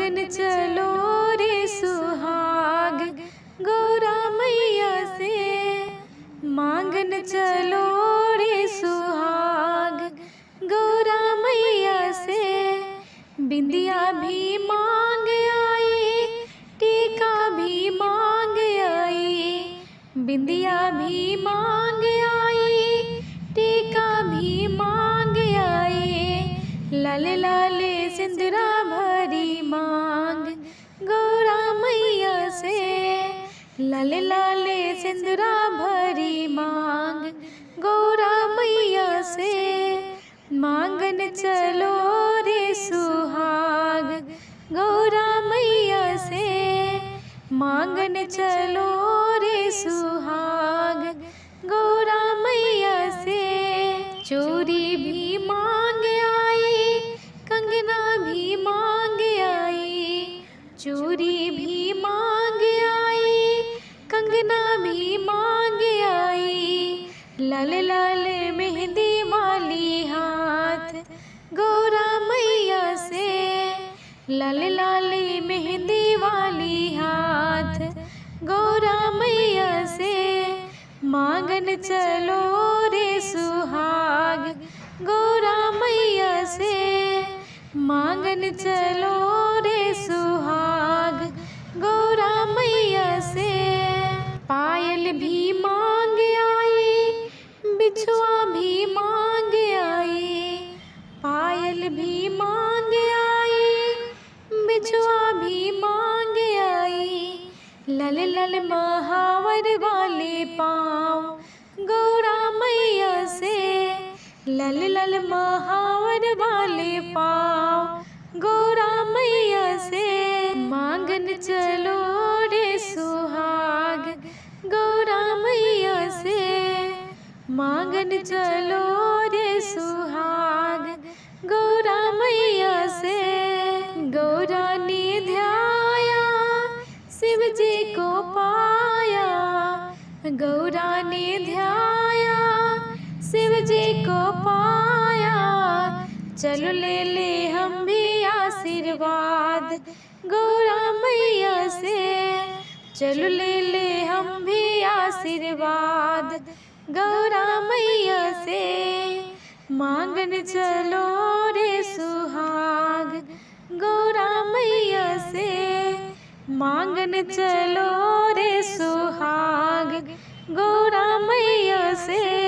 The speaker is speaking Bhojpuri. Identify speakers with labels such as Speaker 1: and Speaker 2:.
Speaker 1: मांगन चलो रे सुहाग गौरा मैया से। मांगन चलो रे सुहाग गौरा मैया से। बिंदिया भी मांग आई, टीका भी मांग आई। बिंदिया भी मांग आई, टीका भी मांग आई। लाले लाले सिंदूरा भरी मांग गौरा मैया से। लाले लाले सिंदूरा भरी मांग गौरा मैया से। मांगन चलो रे सुहाग गौरा मैया से। मांगन चलो रे सुहाग गौरा मैया से। चूड़ी भी मांग आई, कंगना भी मांग आई। चूड़ी भी मांग आई, कंगना भी मांग आई। लाल लाल मेहंदी वाली हाथ गौरा मैया से। लाल लाल मेहंदी वाली हाथ गौरा मैया से। मांगन चलो रे सुहाग गौरा मैया से। मांगन चलो रे सुहाग गौरा मैया से। पायल भी मांग आई, बिछुआ भी मांग आई। पायल भी मांग आई, बिछुआ भी मांग आई। लल लल महावर वाले पाँव गौरा मैया से। लल लल महावर वाले पाँव गौरा मैया से। मांगन चलो रे सुहाग गौरा मैया से। मांगन चलो रे सुहाग गौरा मैया से। गौरा ने ध्याया शिव जी को पाया। गौरा ने ध्याया शिव जी को पाया। चलो ले ले हम भी आशीर्वाद गौरा मैया से। चलो ले ले हम भी आशीर्वाद गौरा मैया से। मांगन चलो रे सुहाग गौरा मैया से। मांगन चलो रे सुहाग गौरा मैया से।